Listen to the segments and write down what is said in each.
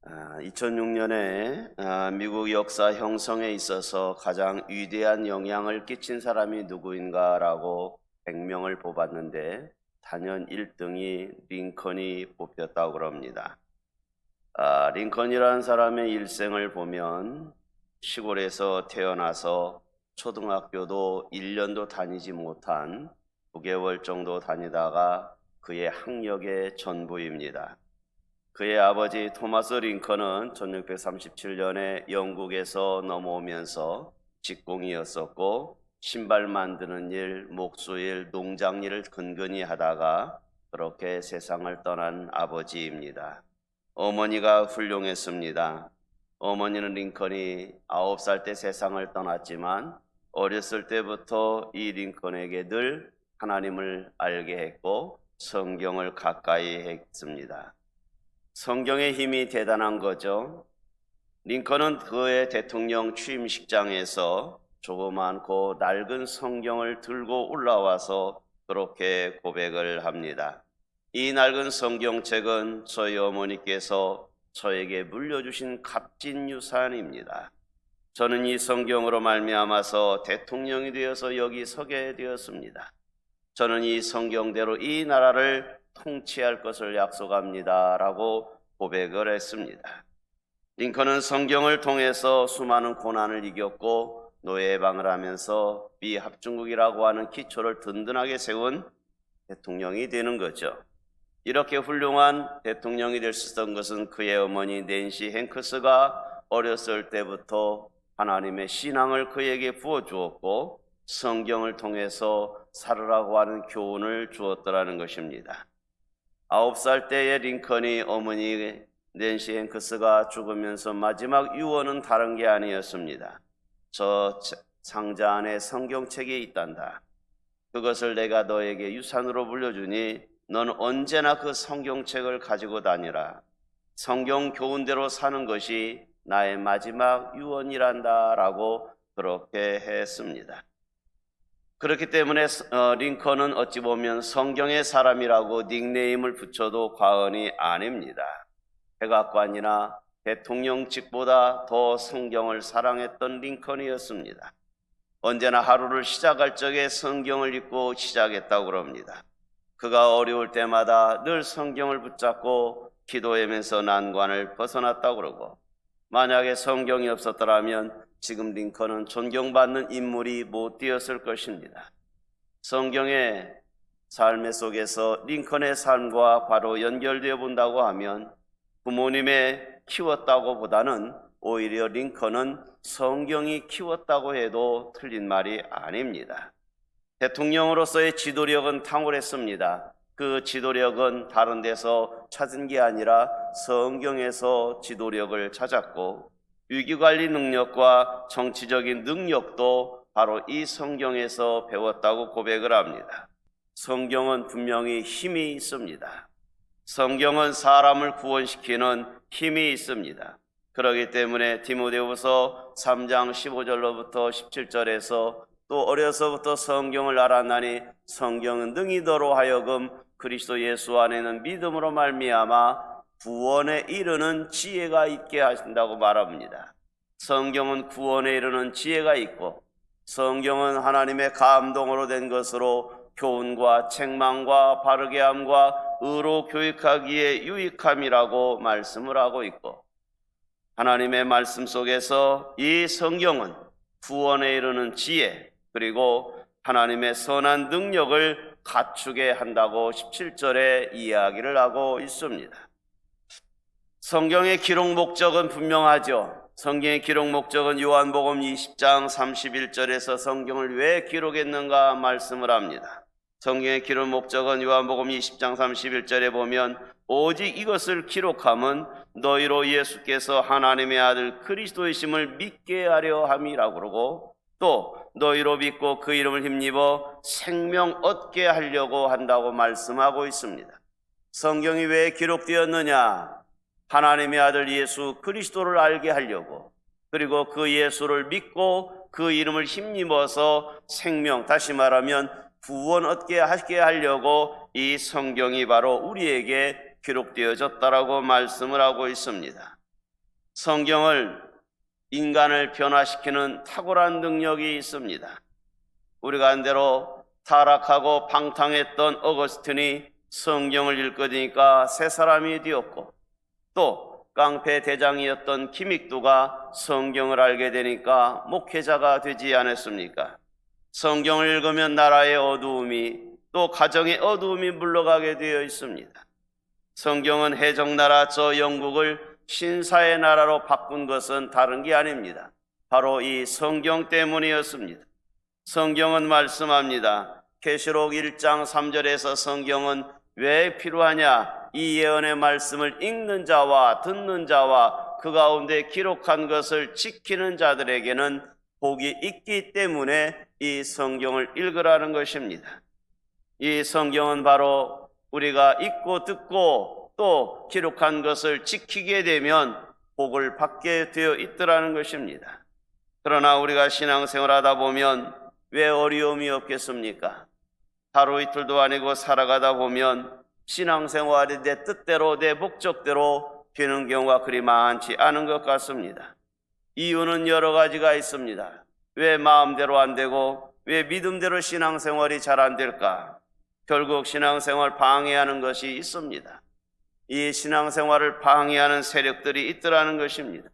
2006년에 미국 역사 형성에 있어서 가장 위대한 영향을 끼친 사람이 누구인가라고 100명을 뽑았는데 단연 1등이 링컨이 뽑혔다고 그럽니다. 링컨이라는 사람의 일생을 보면 시골에서 태어나서 초등학교도 1년도 다니지 못한 9개월 정도 다니다가 그의 학력의 전부입니다. 그의 아버지 토마스 링컨은 1637년에 영국에서 넘어오면서 직공이었었고 신발 만드는 일, 목수일, 농장일을 근근히 하다가 그렇게 세상을 떠난 아버지입니다. 어머니가 훌륭했습니다. 어머니는 링컨이 9살 때 세상을 떠났지만 어렸을 때부터 이 링컨에게 늘 하나님을 알게 했고 성경을 가까이 했습니다. 성경의 힘이 대단한 거죠. 링컨은 그의 대통령 취임식장에서 조그맣고 낡은 성경을 들고 올라와서 그렇게 고백을 합니다. 이 낡은 성경책은 저희 어머니께서 저에게 물려주신 값진 유산입니다. 저는 이 성경으로 말미암아서 대통령이 되어서 여기 서게 되었습니다. 저는 이 성경대로 이 나라를 통치할 것을 약속합니다 라고 고백을 했습니다. 링컨은 성경을 통해서 수많은 고난을 이겼고 노예 해방을 하면서 비합중국이라고 하는 기초를 든든하게 세운 대통령이 되는 거죠. 이렇게 훌륭한 대통령이 될 수 있었던 것은 그의 어머니 낸시 행크스가 어렸을 때부터 하나님의 신앙을 그에게 부어주었고 성경을 통해서 살으라고 하는 교훈을 주었더라는 것입니다. 9살 때의 링컨이 어머니 낸시 행크스가 죽으면서 마지막 유언은 다른 게 아니었습니다. 저 상자 안에 성경책이 있단다. 그것을 내가 너에게 유산으로 물려주니 넌 언제나 그 성경책을 가지고 다니라. 성경 교훈대로 사는 것이 나의 마지막 유언이란다 라고 그렇게 했습니다. 그렇기 때문에 링컨은 어찌 보면 성경의 사람이라고 닉네임을 붙여도 과언이 아닙니다. 백악관이나 대통령직보다 더 성경을 사랑했던 링컨이었습니다. 언제나 하루를 시작할 적에 성경을 읽고 시작했다고 그럽니다. 그가 어려울 때마다 늘 성경을 붙잡고 기도하면서 난관을 벗어났다고 그러고 만약에 성경이 없었더라면 지금 링컨은 존경받는 인물이 못 되었을 것입니다. 성경의 삶의 속에서 링컨의 삶과 바로 연결되어 본다고 하면 부모님의 키웠다고 보다는 오히려 링컨은 성경이 키웠다고 해도 틀린 말이 아닙니다. 대통령으로서의 지도력은 탁월했습니다. 그 지도력은 다른 데서 찾은 게 아니라 성경에서 지도력을 찾았고 위기관리 능력과 정치적인 능력도 바로 이 성경에서 배웠다고 고백을 합니다. 성경은 분명히 힘이 있습니다. 성경은 사람을 구원시키는 힘이 있습니다. 그렇기 때문에 디모데후서 3장 15절로부터 17절에서 또 어려서부터 성경을 알았나니 성경은 능히 너로 하여금 그리스도 예수 안에는 믿음으로 말미암아 구원에 이르는 지혜가 있게 하신다고 말합니다. 성경은 구원에 이르는 지혜가 있고 성경은 하나님의 감동으로 된 것으로 교훈과 책망과 바르게 함과 의로 교육하기에 유익함이라고 말씀을 하고 있고 하나님의 말씀 속에서 이 성경은 구원에 이르는 지혜 그리고 하나님의 선한 능력을 갖추게 한다고 17절에 이야기를 하고 있습니다. 성경의 기록 목적은 분명하죠. 성경의 기록 목적은 요한복음 20장 31절에서 성경을 왜 기록했는가 말씀을 합니다. 성경의 기록 목적은 요한복음 20장 31절에 보면 오직 이것을 기록함은 너희로 예수께서 하나님의 아들 그리스도이심을 믿게 하려 함이라고 그러고 또 너희로 믿고 그 이름을 힘입어 생명 얻게 하려고 한다고 말씀하고 있습니다. 성경이 왜 기록되었느냐? 하나님의 아들 예수 그리스도를 알게 하려고 그리고 그 예수를 믿고 그 이름을 힘입어서 생명, 다시 말하면 구원 얻게 하게 하려고 이 성경이 바로 우리에게 기록되어졌다라고 말씀을 하고 있습니다. 성경을 인간을 변화시키는 탁월한 능력이 있습니다. 우리가 한 대로 타락하고 방탕했던 어거스틴이 성경을 읽으니까 새 사람이 되었고, 또 깡패 대장이었던 김익두가 성경을 알게 되니까 목회자가 되지 않았습니까? 성경을 읽으면 나라의 어두움이, 또 가정의 어두움이 물러가게 되어 있습니다. 성경은 해적나라 저 영국을 신사의 나라로 바꾼 것은 다른 게 아닙니다. 바로 이 성경 때문이었습니다. 성경은 말씀합니다. 계시록 1장 3절에서 성경은 왜 필요하냐? 이 예언의 말씀을 읽는 자와 듣는 자와 그 가운데 기록한 것을 지키는 자들에게는 복이 있기 때문에 이 성경을 읽으라는 것입니다. 이 성경은 바로 우리가 읽고 듣고 또 기록한 것을 지키게 되면 복을 받게 되어 있더라는 것입니다. 그러나 우리가 신앙생활하다 보면 왜 어려움이 없겠습니까? 하루 이틀도 아니고 살아가다 보면 신앙생활이 내 뜻대로 내 목적대로 되는 경우가 그리 많지 않은 것 같습니다. 이유는 여러 가지가 있습니다. 왜 마음대로 안 되고 왜 믿음대로 신앙생활이 잘 안 될까? 결국 신앙생활 방해하는 것이 있습니다. 이 신앙생활을 방해하는 세력들이 있더라는 것입니다.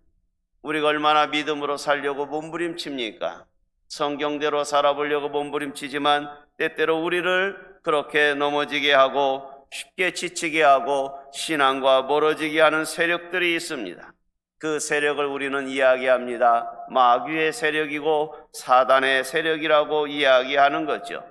우리가 얼마나 믿음으로 살려고 몸부림칩니까? 성경대로 살아보려고 몸부림치지만 때때로 우리를 그렇게 넘어지게 하고 쉽게 지치게 하고 신앙과 멀어지게 하는 세력들이 있습니다. 그 세력을 우리는 이야기합니다. 마귀의 세력이고 사단의 세력이라고 이야기하는 거죠.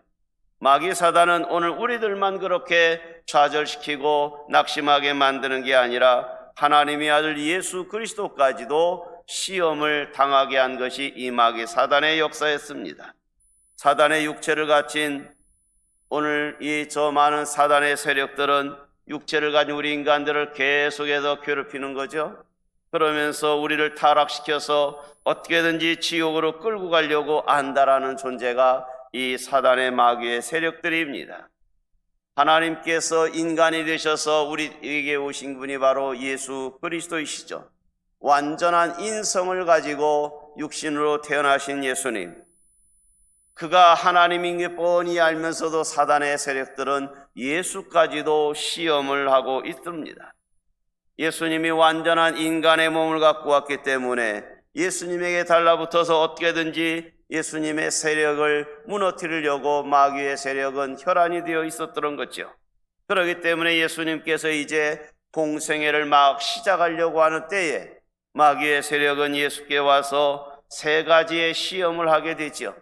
마귀 사단은 오늘 우리들만 그렇게 좌절시키고 낙심하게 만드는 게 아니라 하나님의 아들 예수 그리스도까지도 시험을 당하게 한 것이 이 마귀 사단의 역사였습니다. 사단의 육체를 가진 오늘 이 저 많은 사단의 세력들은 육체를 가진 우리 인간들을 계속해서 괴롭히는 거죠. 그러면서 우리를 타락시켜서 어떻게든지 지옥으로 끌고 가려고 한다라는 존재가 이 사단의 마귀의 세력들입니다. 하나님께서 인간이 되셔서 우리에게 오신 분이 바로 예수 그리스도이시죠. 완전한 인성을 가지고 육신으로 태어나신 예수님, 그가 하나님인 게 뻔히 알면서도 사단의 세력들은 예수까지도 시험을 하고 있습니다. 예수님이 완전한 인간의 몸을 갖고 왔기 때문에 예수님에게 달라붙어서 어떻게든지 예수님의 세력을 무너뜨리려고 마귀의 세력은 혈안이 되어 있었던 거죠. 그렇기 때문에 예수님께서 이제 공생애를 막 시작하려고 하는 때에 마귀의 세력은 예수께 와서 세 가지의 시험을 하게 되죠.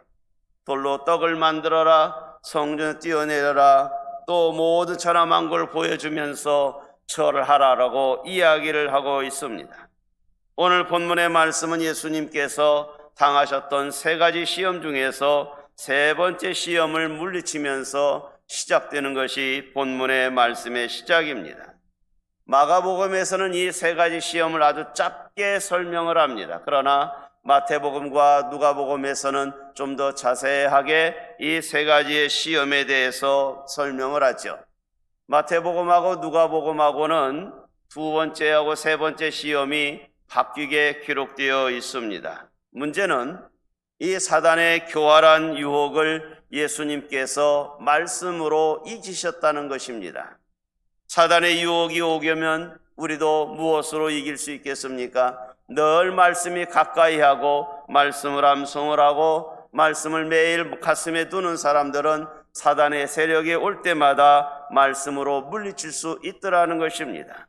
돌로 떡을 만들어라, 성전을 띄어내려라, 또 모든 천하만 걸 보여주면서 절하라라고 이야기를 하고 있습니다. 오늘 본문의 말씀은 예수님께서 당하셨던 세 가지 시험 중에서 세 번째 시험을 물리치면서 시작되는 것이 본문의 말씀의 시작입니다. 마가복음에서는 이 세 가지 시험을 아주 짧게 설명을 합니다. 그러나 마태복음과 누가복음에서는 좀 더 자세하게 이 세 가지의 시험에 대해서 설명을 하죠. 마태복음하고 누가복음하고는 두 번째하고 세 번째 시험이 바뀌게 기록되어 있습니다. 문제는 이 사단의 교활한 유혹을 예수님께서 말씀으로 이기셨다는 것입니다. 사단의 유혹이 오면 우리도 무엇으로 이길 수 있겠습니까? 늘 말씀이 가까이 하고 말씀을 암송을 하고 말씀을 매일 가슴에 두는 사람들은 사단의 세력이 올 때마다 말씀으로 물리칠 수 있더라는 것입니다.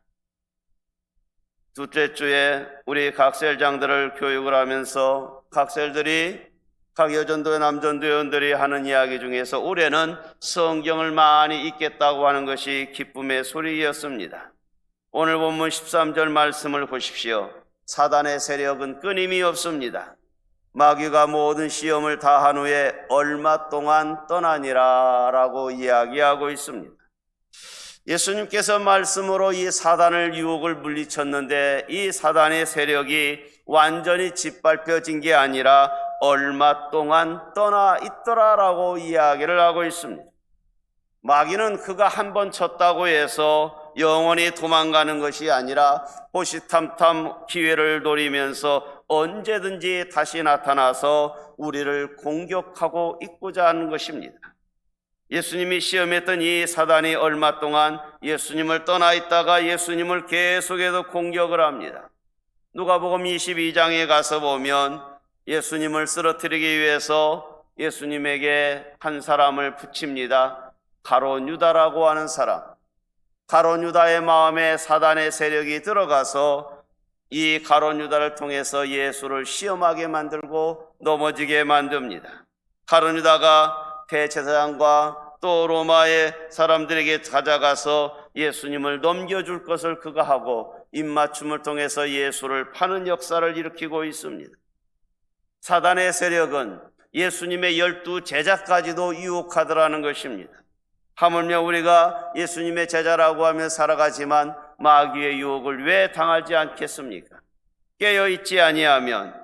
둘째 주에 우리 각셀장들을 교육을 하면서 각셀들이 각 여전도회 남전도회원들이 하는 이야기 중에서 올해는 성경을 많이 읽겠다고 하는 것이 기쁨의 소리였습니다. 오늘 본문 13절 말씀을 보십시오. 사단의 세력은 끊임이 없습니다. 마귀가 모든 시험을 다 한 후에 얼마 동안 떠나니라 라고 이야기하고 있습니다. 예수님께서 말씀으로 이 사단을 유혹을 물리쳤는데 이 사단의 세력이 완전히 짓밟혀진 게 아니라 얼마 동안 떠나 있더라라고 이야기를 하고 있습니다. 마귀는 그가 한 번 쳤다고 해서 영원히 도망가는 것이 아니라 호시탐탐 기회를 노리면서 언제든지 다시 나타나서 우리를 공격하고 있고자 하는 것입니다. 예수님이 시험했던 이 사단이 얼마 동안 예수님을 떠나 있다가 예수님을 계속해서 공격을 합니다. 누가복음 22장에 가서 보면 예수님을 쓰러뜨리기 위해서 예수님에게 한 사람을 붙입니다. 가룟 유다라고 하는 사람. 가룟 유다의 마음에 사단의 세력이 들어가서 이 가룟 유다를 통해서 예수를 시험하게 만들고 넘어지게 만듭니다. 가룟 유다가 대제사장과 또 로마의 사람들에게 찾아가서 예수님을 넘겨줄 것을 그가 하고 입맞춤을 통해서 예수를 파는 역사를 일으키고 있습니다. 사단의 세력은 예수님의 12 제자까지도 유혹하더라는 것입니다. 하물며 우리가 예수님의 제자라고 하며 살아가지만 마귀의 유혹을 왜 당하지 않겠습니까? 깨어있지 아니하면,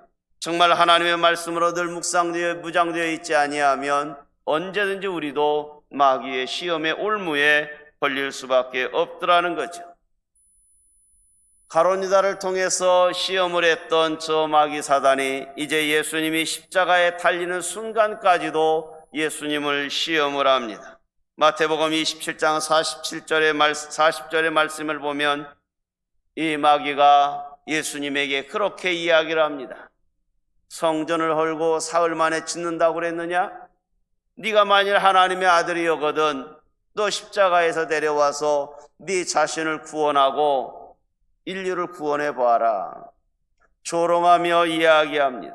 정말 하나님의 말씀으로 늘 무장되어 있지 아니하면 언제든지 우리도 마귀의 시험의 올무에 걸릴 수밖에 없더라는 거죠. 가룟 유다를 통해서 시험을 했던 저 마귀 사단이 이제 예수님이 십자가에 달리는 순간까지도 예수님을 시험을 합니다. 마태복음 27장 40절의 말씀을 보면 이 마귀가 예수님에게 그렇게 이야기를 합니다. 성전을 헐고 사흘 만에 짓는다고 그랬느냐? 네가 만일 하나님의 아들이거든 너 십자가에서 내려와서 네 자신을 구원하고 인류를 구원해 보아라. 조롱하며 이야기합니다.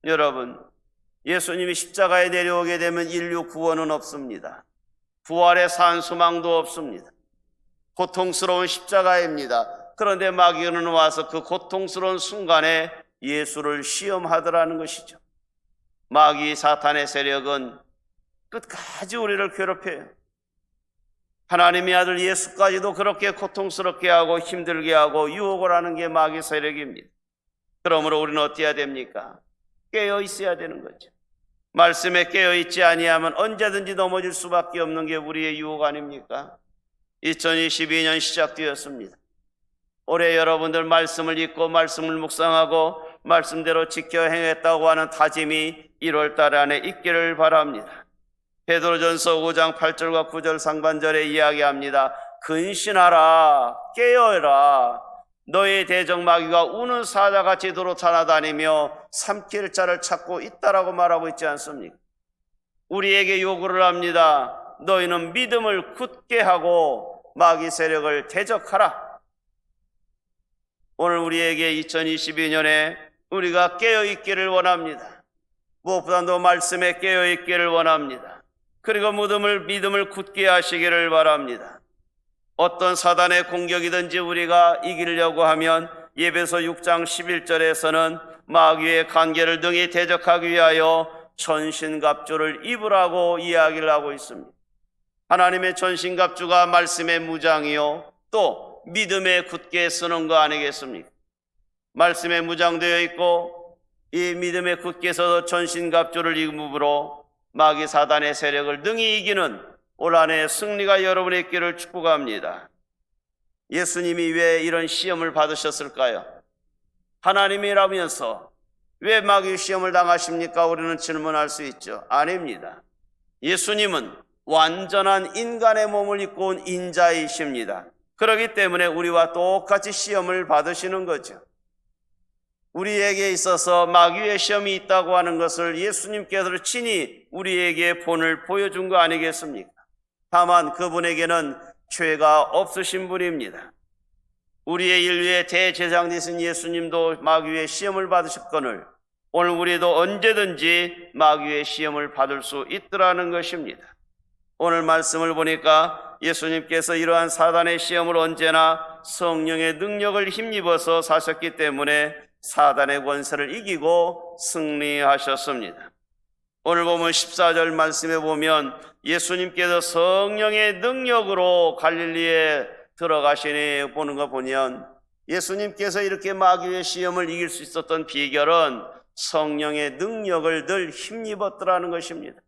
여러분, 예수님이 십자가에 내려오게 되면 인류 구원은 없습니다. 부활의 산 소망도 없습니다. 고통스러운 십자가입니다. 그런데 마귀는 와서 그 고통스러운 순간에 예수를 시험하더라는 것이죠. 마귀 사탄의 세력은 끝까지 우리를 괴롭혀요. 하나님의 아들 예수까지도 그렇게 고통스럽게 하고 힘들게 하고 유혹을 하는 게 마귀 세력입니다. 그러므로 우리는 어떻게 해야 됩니까? 깨어 있어야 되는 거죠. 말씀에 깨어 있지 아니하면 언제든지 넘어질 수밖에 없는 게 우리의 유혹 아닙니까? 2022년 시작되었습니다. 올해 여러분들 말씀을 읽고 말씀을 묵상하고 말씀대로 지켜 행했다고 하는 다짐이 1월 달 안에 있기를 바랍니다. 베드로전서 5장 8절과 9절 상반절에 이야기합니다. 근신하라, 깨어라. 너의 대적 마귀가 우는 사자같이 도로 찾아다니며 삼킬 자를 찾고 있다라고 말하고 있지 않습니까? 우리에게 요구를 합니다. 너희는 믿음을 굳게 하고 마귀 세력을 대적하라. 오늘 우리에게 2022년에 우리가 깨어있기를 원합니다. 무엇보다도 말씀에 깨어있기를 원합니다. 그리고 믿음을 굳게 하시기를 바랍니다. 어떤 사단의 공격이든지 우리가 이기려고 하면 에베소 6장 11절에서는 마귀의 관계를 능히 대적하기 위하여 전신갑주를 입으라고 이야기를 하고 있습니다. 하나님의 전신갑주가 말씀의 무장이요 또 믿음에 굳게 쓰는 거 아니겠습니까? 말씀에 무장되어 있고 이 믿음에 굳게 서서 전신갑주를 입음으로 마귀 사단의 세력을 능히 이기는 올 한 해 승리가 여러분의 있기를 축복합니다. 예수님이 왜 이런 시험을 받으셨을까요? 하나님이라면서 왜 마귀 시험을 당하십니까? 우리는 질문할 수 있죠. 아닙니다. 예수님은 완전한 인간의 몸을 입고 온 인자이십니다. 그렇기 때문에 우리와 똑같이 시험을 받으시는 거죠. 우리에게 있어서 마귀의 시험이 있다고 하는 것을 예수님께서 친히 우리에게 본을 보여준 거 아니겠습니까? 다만 그분에게는 죄가 없으신 분입니다. 우리의 인류의 대제사장이신 예수님도 마귀의 시험을 받으셨거늘 오늘 우리도 언제든지 마귀의 시험을 받을 수 있더라는 것입니다. 오늘 말씀을 보니까 예수님께서 이러한 사단의 시험을 언제나 성령의 능력을 힘입어서 사셨기 때문에 사단의 권세를 이기고 승리하셨습니다. 오늘 보면 14절 말씀에 보면 예수님께서 성령의 능력으로 갈릴리에 들어가시니 보는 거 보면 예수님께서 이렇게 마귀의 시험을 이길 수 있었던 비결은 성령의 능력을 늘 힘입었더라는 것입니다.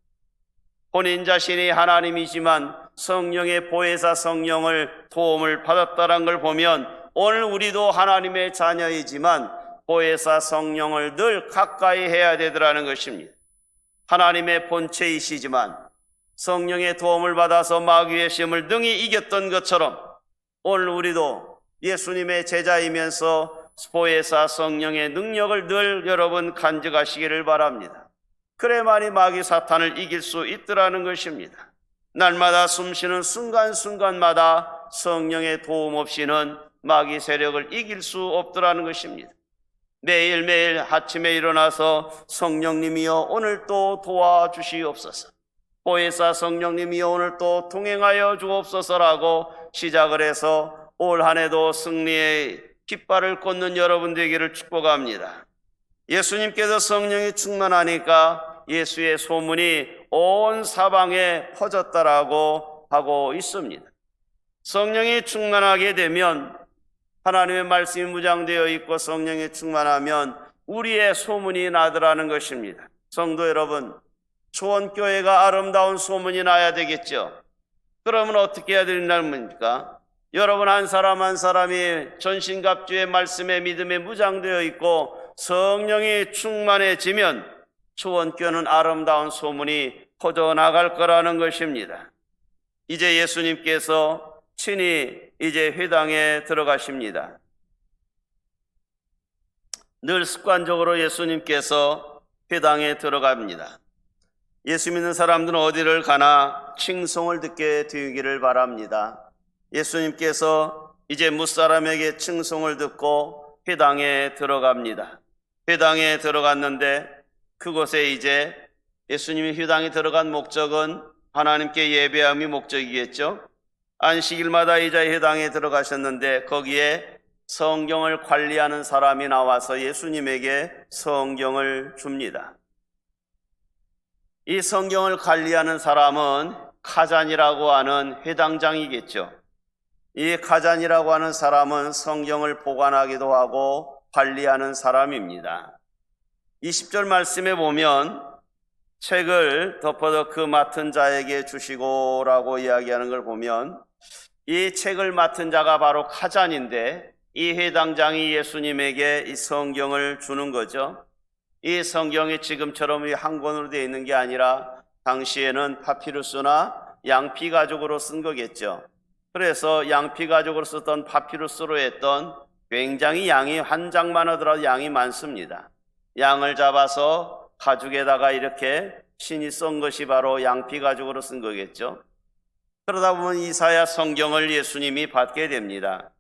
본인 자신이 하나님이지만 성령의 보혜사 성령을 도움을 받았다는 걸 보면 오늘 우리도 하나님의 자녀이지만 보혜사 성령을 늘 가까이 해야 되더라는 것입니다. 하나님의 본체이시지만 성령의 도움을 받아서 마귀의 시험을 능히 이겼던 것처럼 오늘 우리도 예수님의 제자이면서 보혜사 성령의 능력을 늘 여러분 간직하시기를 바랍니다. 그래야만이 마귀 사탄을 이길 수 있더라는 것입니다. 날마다 숨쉬는 순간순간마다 성령의 도움 없이는 마귀 세력을 이길 수 없더라는 것입니다. 매일매일 아침에 일어나서 성령님이여 오늘 또 도와주시옵소서, 보혜사 성령님이여 오늘 또 동행하여 주옵소서라고 시작을 해서 올 한 해도 승리의 깃발을 꽂는 여러분 되기를 축복합니다. 예수님께서 성령이 충만하니까 예수의 소문이 온 사방에 퍼졌다라고 하고 있습니다. 성령이 충만하게 되면 하나님의 말씀이 무장되어 있고 성령이 충만하면 우리의 소문이 나더라는 것입니다. 성도 여러분, 초원교회가 아름다운 소문이 나야 되겠죠. 그러면 어떻게 해야 되는겁니까? 여러분 한 사람 한 사람이 전신갑주의 말씀에 믿음에 무장되어 있고 성령이 충만해지면 초원교회는 아름다운 소문이 퍼져나갈 거라는 것입니다. 이제 예수님께서 친히 이제 회당에 들어가십니다. 늘 습관적으로 예수님께서 회당에 들어갑니다. 예수 믿는 사람들은 어디를 가나 칭송을 듣게 되기를 바랍니다. 예수님께서 이제 무사람에게 칭송을 듣고 회당에 들어갑니다. 회당에 들어갔는데 그곳에 이제 예수님이 회당에 들어간 목적은 하나님께 예배함이 목적이겠죠. 안식일마다 이제 회당에 들어가셨는데 거기에 성경을 관리하는 사람이 나와서 예수님에게 성경을 줍니다. 이 성경을 관리하는 사람은 카잔이라고 하는 회당장이겠죠. 이 카잔이라고 하는 사람은 성경을 보관하기도 하고 관리하는 사람입니다. 20절 말씀에 보면 책을 덮어서 그 맡은 자에게 주시고라고 이야기하는 걸 보면 이 책을 맡은 자가 바로 카잔인데 이 회당장이 예수님에게 이 성경을 주는 거죠. 이 성경이 지금처럼 한 권으로 되어 있는 게 아니라 당시에는 파피루스나 양피 가죽으로 쓴 거겠죠. 그래서 양피 가죽으로 썼던 파피루스로 했던 굉장히 양이 한 장만 하더라도 양이 많습니다. 양을 잡아서 가죽에다가 이렇게 신이 쓴 것이 바로 양피 가죽으로 쓴 거겠죠. 그러다 보면 이사야 성경을 예수님이 받게 됩니다.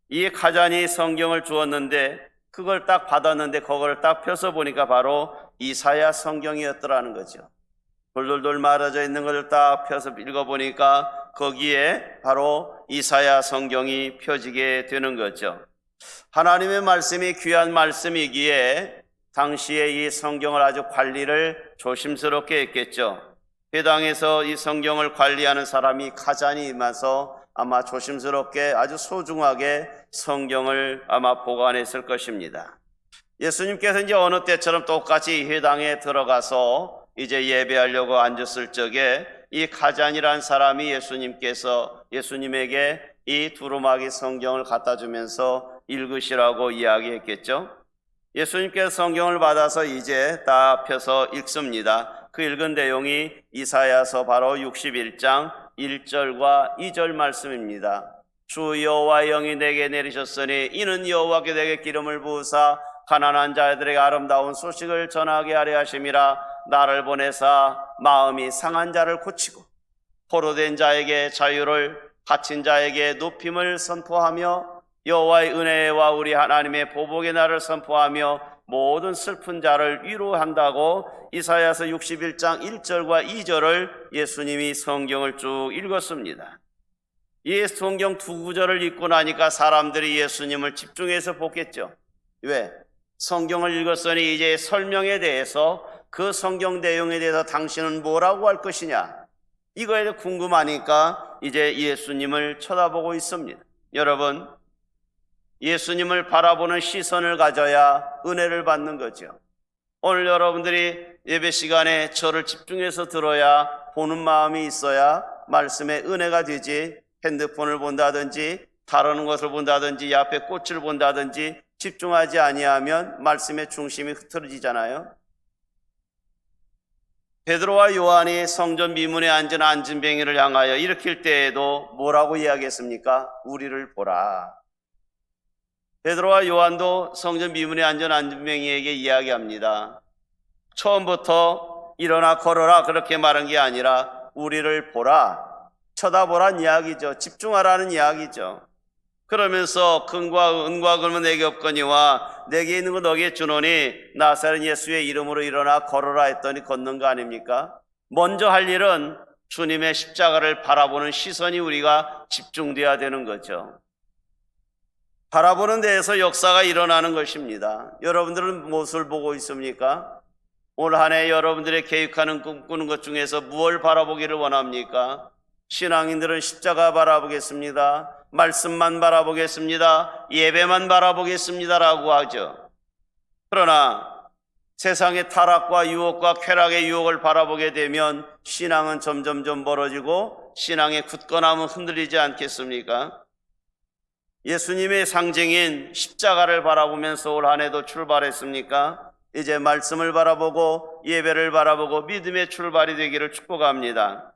이 카잔이 성경을 주었는데 그걸 딱 받았는데 그걸 딱 펴서 보니까 바로 이사야 성경이었더라는 거죠. 돌돌돌 말아져 있는 것을 딱 펴서 읽어보니까 거기에 바로 이사야 성경이 펴지게 되는 거죠. 하나님의 말씀이 귀한 말씀이기에 당시에 이 성경을 아주 관리를 조심스럽게 했겠죠. 회당에서 이 성경을 관리하는 사람이 카잔이 임해서 아마 조심스럽게 아주 소중하게 성경을 아마 보관했을 것입니다. 예수님께서 이제 어느 때처럼 똑같이 회당에 들어가서 이제 예배하려고 앉았을 적에 이 카잔이라는 사람이 예수님에게 이 두루마기 성경을 갖다 주면서 읽으시라고 이야기했겠죠. 예수님께서 성경을 받아서 이제 다 펴서 읽습니다. 그 읽은 내용이 이사야서 바로 61장 1절과 2절 말씀입니다. 주 여호와의 영이 내게 내리셨으니 이는 여호와께 내게 기름을 부으사 가난한 자들에게 아름다운 소식을 전하게 하려 하심이라. 나를 보내사 마음이 상한 자를 고치고 포로된 자에게 자유를, 갇힌 자에게 높임을 선포하며 여호와의 은혜와 우리 하나님의 보복의 날을 선포하며 모든 슬픈 자를 위로한다고 이사야서 61장 1절과 2절을 예수님이 성경을 쭉 읽었습니다. 이 성경 두 구절을 읽고 나니까 사람들이 예수님을 집중해서 보겠죠. 왜? 성경을 읽었으니 이제 설명에 대해서 그 성경 내용에 대해서 당신은 뭐라고 할 것이냐, 이거에 대해 궁금하니까 이제 예수님을 쳐다보고 있습니다. 여러분, 예수님을 바라보는 시선을 가져야 은혜를 받는 거죠. 오늘 여러분들이 예배 시간에 저를 집중해서 들어야 보는 마음이 있어야 말씀의 은혜가 되지, 핸드폰을 본다든지 다른 것을 본다든지 앞에 꽃을 본다든지 집중하지 아니하면 말씀의 중심이 흐트러지잖아요. 베드로와 요한이 성전 미문에 앉은 안진뱅이를 향하여 일으킬 때에도 뭐라고 이야기했습니까? 우리를 보라. 베드로와 요한도 성전 미문에 앉은 안진뱅이에게 이야기합니다. 처음부터 일어나 걸어라 그렇게 말한 게 아니라 우리를 보라, 쳐다보란 이야기죠. 집중하라는 이야기죠. 그러면서 금과 은과 금은 내게 없거니와 내게 있는 거 너에게 주노니 나사렛 예수의 이름으로 일어나 걸어라 했더니 걷는 거 아닙니까? 먼저 할 일은 주님의 십자가를 바라보는 시선이 우리가 집중돼야 되는 거죠. 바라보는 데에서 역사가 일어나는 것입니다. 여러분들은 무엇을 보고 있습니까? 올 한 해 여러분들의 계획하는 꿈꾸는 것 중에서 무엇을 바라보기를 원합니까? 신앙인들은 십자가 바라보겠습니다. 말씀만 바라보겠습니다. 예배만 바라보겠습니다라고 하죠. 그러나 세상의 타락과 유혹과 쾌락의 유혹을 바라보게 되면 신앙은 점점점 멀어지고 신앙의 굳건함은 흔들리지 않겠습니까? 예수님의 상징인 십자가를 바라보면서 올 한 해도 출발했습니까? 이제 말씀을 바라보고 예배를 바라보고 믿음의 출발이 되기를 축복합니다.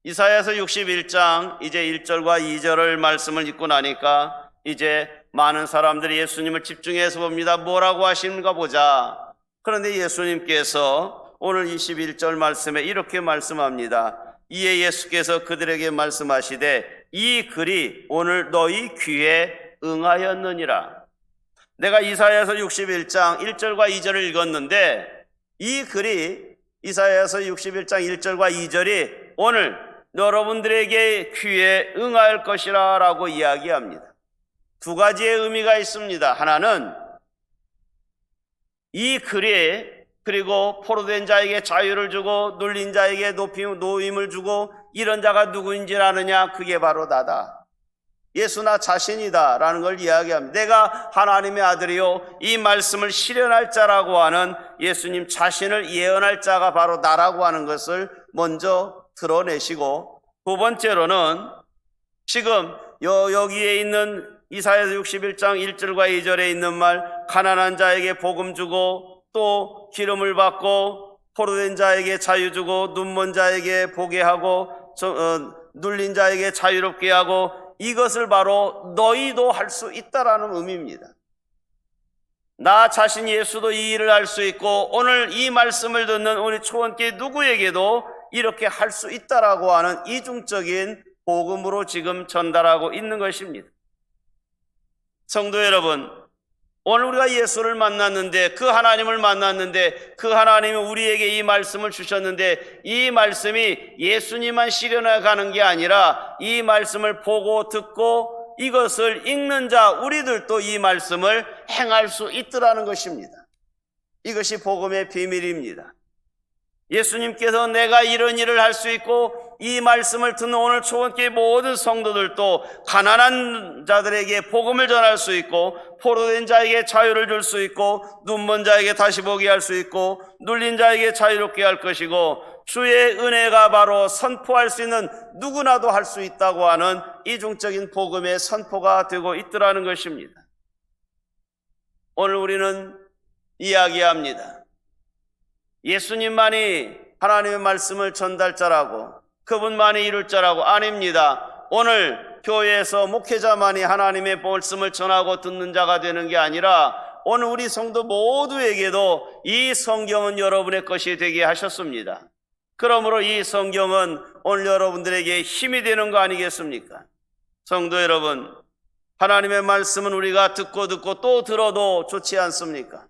이사야서 61장 이제 1절과 2절을 말씀을 읽고 나니까 이제 많은 사람들이 예수님을 집중해서 봅니다. 뭐라고 하시는가 보자. 그런데 예수님께서 오늘 21절 말씀에 이렇게 말씀합니다. 이에 예수께서 그들에게 말씀하시되 이 글이 오늘 너희 귀에 응하였느니라. 내가 이사야서 61장 1절과 2절을 읽었는데 이 글이 이사야서 61장 1절과 2절이 오늘 여러분들에게 귀에 응할 것이라 라고 이야기합니다. 두 가지의 의미가 있습니다. 하나는 이 글이 그리고 포로된 자에게 자유를 주고 눌린 자에게 노임을 주고 이런 자가 누구인지 아느냐? 그게 바로 나다. 예수 나 자신이다 라는 걸 이야기합니다. 내가 하나님의 아들이요 이 말씀을 실현할 자라고 하는 예수님 자신을 예언할 자가 바로 나라고 하는 것을 먼저 드러내시고, 두 번째로는 지금 여기에 있는 이사야서 61장 1절과 2절에 있는 말, 가난한 자에게 복음 주고 또 기름을 받고 포로된 자에게 자유 주고 눈먼 자에게 보게 하고 눌린 자에게 자유롭게 하고, 이것을 바로 너희도 할 수 있다라는 의미입니다. 나 자신 예수도 이 일을 할 수 있고 오늘 이 말씀을 듣는 우리 초원교회 누구에게도 이렇게 할 수 있다라고 하는 이중적인 복음으로 지금 전달하고 있는 것입니다. 성도 여러분, 오늘 우리가 예수를 만났는데, 그 하나님을 만났는데, 그 하나님이 우리에게 이 말씀을 주셨는데, 이 말씀이 예수님만 실현해 가는 게 아니라 이 말씀을 보고 듣고 이것을 읽는 자 우리들도 이 말씀을 행할 수 있더라는 것입니다. 이것이 복음의 비밀입니다. 예수님께서 내가 이런 일을 할 수 있고 이 말씀을 듣는 오늘 초원교회 모든 성도들도 가난한 자들에게 복음을 전할 수 있고 포로된 자에게 자유를 줄 수 있고 눈먼 자에게 다시 보게 할 수 있고 눌린 자에게 자유롭게 할 것이고 주의 은혜가 바로 선포할 수 있는 누구나도 할 수 있다고 하는 이중적인 복음의 선포가 되고 있더라는 것입니다. 오늘 우리는 이야기합니다. 예수님만이 하나님의 말씀을 전달자라고, 그분만이 이룰 자라고. 아닙니다. 오늘 교회에서 목회자만이 하나님의 말씀을 전하고 듣는 자가 되는 게 아니라 오늘 우리 성도 모두에게도 이 성경은 여러분의 것이 되게 하셨습니다. 그러므로 이 성경은 오늘 여러분들에게 힘이 되는 거 아니겠습니까? 성도 여러분, 하나님의 말씀은 우리가 듣고 또 들어도 좋지 않습니까?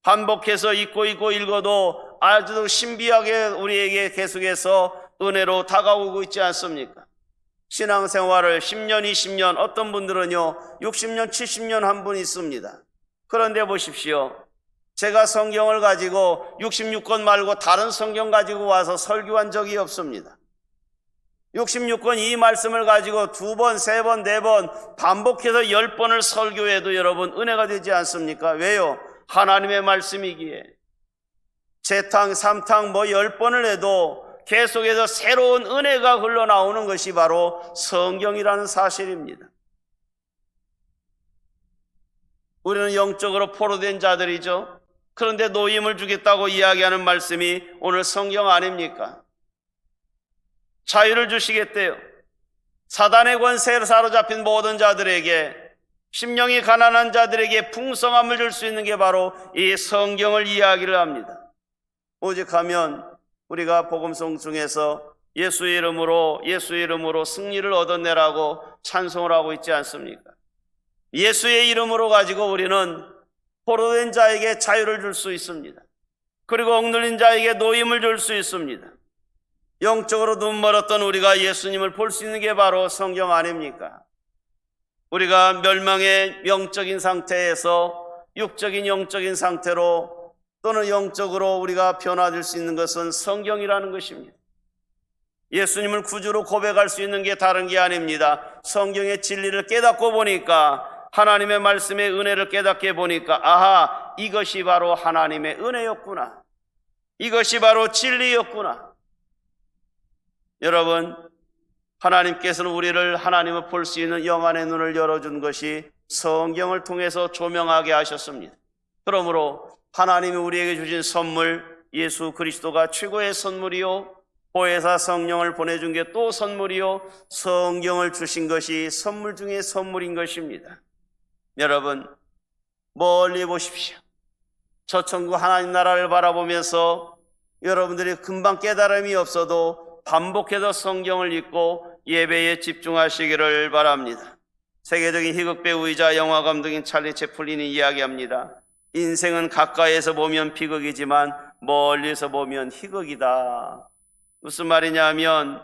반복해서 읽고 읽어도 아주 신비하게 우리에게 계속해서 은혜로 다가오고 있지 않습니까? 신앙생활을 10년, 20년, 어떤 분들은요 60년, 70년 한 분 있습니다. 그런데 보십시오. 제가 성경을 가지고 66권 말고 다른 성경 가지고 와서 설교한 적이 없습니다. 66권 이 말씀을 가지고 2번, 3번, 4번 반복해서 10번을 설교해도 여러분 은혜가 되지 않습니까? 왜요? 하나님의 말씀이기에. 재탕, 3탕 10번을 해도 계속해서 새로운 은혜가 흘러나오는 것이 바로 성경이라는 사실입니다. 우리는 영적으로 포로된 자들이죠. 그런데 노임을 주겠다고 이야기하는 말씀이 오늘 성경 아닙니까? 자유를 주시겠대요. 사단의 권세에 사로잡힌 모든 자들에게, 심령이 가난한 자들에게 풍성함을 줄 수 있는 게 바로 이 성경을 이야기를 합니다. 오직 하면 우리가 복음송 중에서 예수의 이름으로 승리를 얻어내라고 찬송을 하고 있지 않습니까? 예수의 이름으로 가지고 우리는 포로된 자에게 자유를 줄 수 있습니다. 그리고 억눌린 자에게 노임을 줄 수 있습니다. 영적으로 눈 멀었던 우리가 예수님을 볼 수 있는 게 바로 성경 아닙니까? 우리가 멸망의 영적인 상태에서 육적인 영적인 상태로 또는 영적으로 우리가 변화될 수 있는 것은 성경이라는 것입니다. 예수님을 구주로 고백할 수 있는 게 다른 게 아닙니다. 성경의 진리를 깨닫고 보니까, 하나님의 말씀의 은혜를 깨닫게 보니까, 아하, 이것이 바로 하나님의 은혜였구나, 이것이 바로 진리였구나. 여러분, 하나님께서는 우리를 하나님을 볼 수 있는 영안의 눈을 열어준 것이 성경을 통해서 조명하게 하셨습니다. 그러므로 하나님이 우리에게 주신 선물, 예수 그리스도가 최고의 선물이요, 보혜사 성령을 보내준 게 또 선물이요, 성경을 주신 것이 선물 중에 선물인 것입니다. 여러분, 멀리 보십시오. 저 천국 하나님 나라를 바라보면서 여러분들이 금방 깨달음이 없어도 반복해서 성경을 읽고 예배에 집중하시기를 바랍니다. 세계적인 희극 배우이자 영화 감독인 찰리 채플린이 이야기합니다. 인생은 가까이에서 보면 비극이지만 멀리서 보면 희극이다. 무슨 말이냐 하면,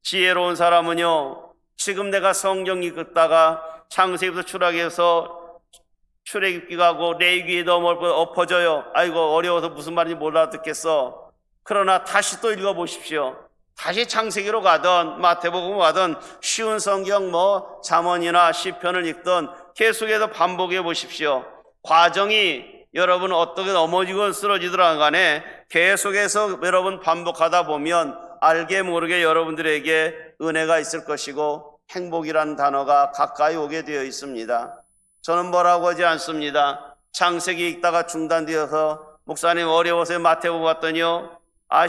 지혜로운 사람은요, 지금 내가 성경 읽다가 창세기부터 출애굽해서 출애굽기 가고 레위기에 너무 엎어져요. 아이고 어려워서 무슨 말인지 못 알아듣겠어. 그러나 다시 또 읽어보십시오. 다시 창세기로 가든 마태복음 가든 쉬운 성경 잠언이나 시편을 읽든 계속해서 반복해 보십시오. 과정이 여러분 어떻게 넘어지건 쓰러지더라 간에 계속해서 여러분 반복하다 보면 알게 모르게 여러분들에게 은혜가 있을 것이고 행복이라는 단어가 가까이 오게 되어 있습니다. 저는 뭐라고 하지 않습니다. 창세기 읽다가 중단되어서 목사님 어려워서 마태복음 갔더니요,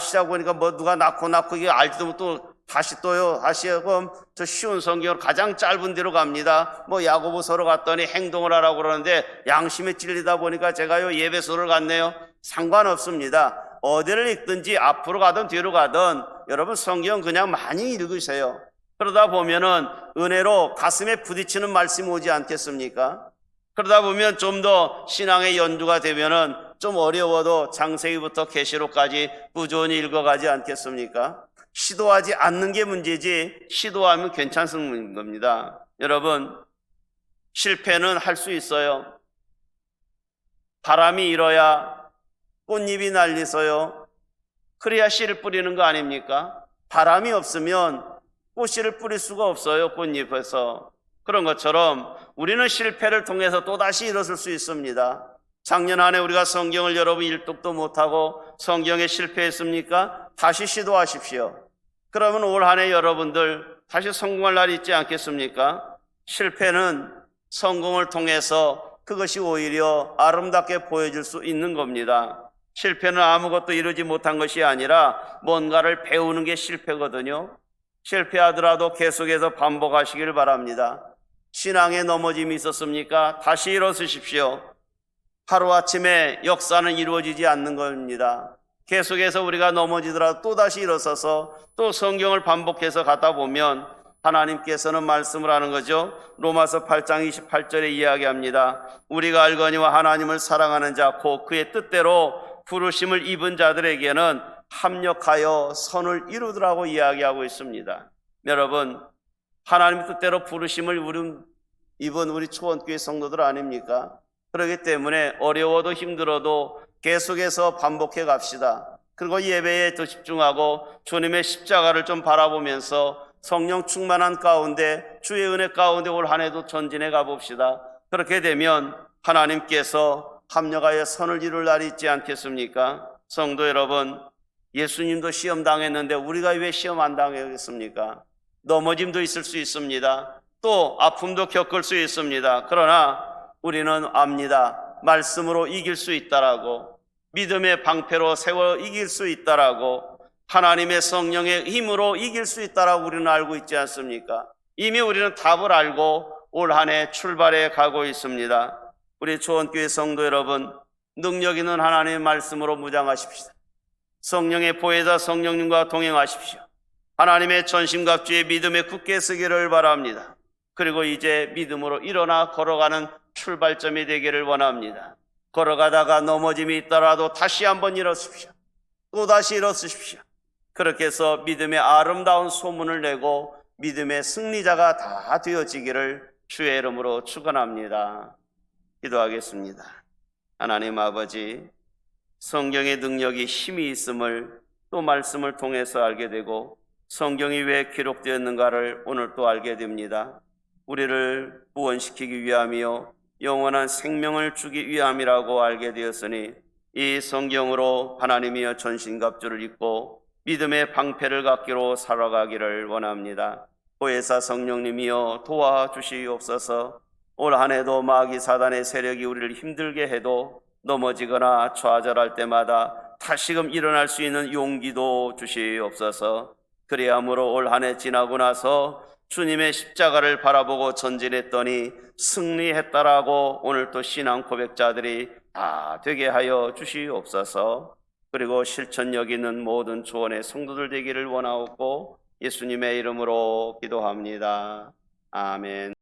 시작 보니까 누가 낳고 이게 알지도 못하고 다시 또요, 다시 그럼 저 쉬운 성경으로 가장 짧은 데로 갑니다. 야고보서로 갔더니 행동을 하라고 그러는데 양심에 찔리다 보니까 제가요 예배소를 갔네요. 상관없습니다. 어디를 읽든지 앞으로 가든 뒤로 가든 여러분 성경 그냥 많이 읽으세요. 그러다 보면은 은혜로 가슴에 부딪히는 말씀이 오지 않겠습니까? 그러다 보면 좀 더 신앙의 연주가 되면은 좀 어려워도 창세기부터 계시록까지 꾸준히 읽어가지 않겠습니까? 시도하지 않는 게 문제지 시도하면 괜찮은 겁니다. 여러분, 실패는 할 수 있어요. 바람이 일어야 꽃잎이 날리서요, 그래야 씨를 뿌리는 거 아닙니까? 바람이 없으면 꽃씨를 뿌릴 수가 없어요. 꽃잎에서. 그런 것처럼 우리는 실패를 통해서 또다시 일어설 수 있습니다. 작년 한 해 우리가 성경을 여러분 일독도 못하고 성경에 실패했습니까? 다시 시도하십시오. 그러면 올 한 해 여러분들 다시 성공할 날이 있지 않겠습니까? 실패는 성공을 통해서 그것이 오히려 아름답게 보여줄 수 있는 겁니다. 실패는 아무것도 이루지 못한 것이 아니라 뭔가를 배우는 게 실패거든요. 실패하더라도 계속해서 반복하시길 바랍니다. 신앙에 넘어짐이 있었습니까? 다시 일어서십시오. 하루아침에 역사는 이루어지지 않는 겁니다. 계속해서 우리가 넘어지더라도 또다시 일어서서 또 성경을 반복해서 가다 보면 하나님께서는 말씀을 하는 거죠. 로마서 8장 28절에 이야기합니다. 우리가 알거니와 하나님을 사랑하는 자 곧 그의 뜻대로 부르심을 입은 자들에게는 합력하여 선을 이루더라고 이야기하고 있습니다. 여러분, 하나님 뜻대로 부르심을 입은 우리 초원교회 성도들 아닙니까? 그렇기 때문에 어려워도 힘들어도 계속해서 반복해 갑시다. 그리고 예배에 더 집중하고 주님의 십자가를 좀 바라보면서 성령 충만한 가운데 주의 은혜 가운데 올 한 해도 전진해 가봅시다. 그렇게 되면 하나님께서 합력하여 선을 이룰 날이 있지 않겠습니까? 성도 여러분, 예수님도 시험 당했는데 우리가 왜 시험 안 당하겠습니까? 넘어짐도 있을 수 있습니다. 또 아픔도 겪을 수 있습니다. 그러나 우리는 압니다. 말씀으로 이길 수 있다라고, 믿음의 방패로 세워 이길 수 있다라고, 하나님의 성령의 힘으로 이길 수 있다라고 우리는 알고 있지 않습니까? 이미 우리는 답을 알고 올 한 해 출발해 가고 있습니다. 우리 초원교회 성도 여러분, 능력 있는 하나님의 말씀으로 무장하십시다. 성령의 보혜자 성령님과 동행하십시오. 하나님의 전심갑주의 믿음에 굳게 서기를 바랍니다. 그리고 이제 믿음으로 일어나 걸어가는 출발점이 되기를 원합니다. 걸어가다가 넘어짐이 있더라도 다시 한번 일어서십시오. 또다시 일어서십시오. 그렇게 해서 믿음의 아름다운 소문을 내고 믿음의 승리자가 다 되어지기를 주의 이름으로 축원합니다. 기도하겠습니다. 하나님 아버지, 성경의 능력이 힘이 있음을 또 말씀을 통해서 알게 되고 성경이 왜 기록되었는가를 오늘 또 알게 됩니다. 우리를 구원시키기 위함이요 영원한 생명을 주기 위함이라고 알게 되었으니 이 성경으로 하나님이여 전신갑주를 입고 믿음의 방패를 갖기로 살아가기를 원합니다. 보혜사 성령님이여 도와주시옵소서. 올 한 해도 마귀 사단의 세력이 우리를 힘들게 해도 넘어지거나 좌절할 때마다 다시금 일어날 수 있는 용기도 주시옵소서. 그리함으로 올 한 해 지나고 나서 주님의 십자가를 바라보고 전진했더니 승리했다라고 오늘 또 신앙 고백자들이 다 되게 하여 주시옵소서. 그리고 실천력 있는 모든 조언의 성도들 되기를 원하옵고 예수님의 이름으로 기도합니다. 아멘.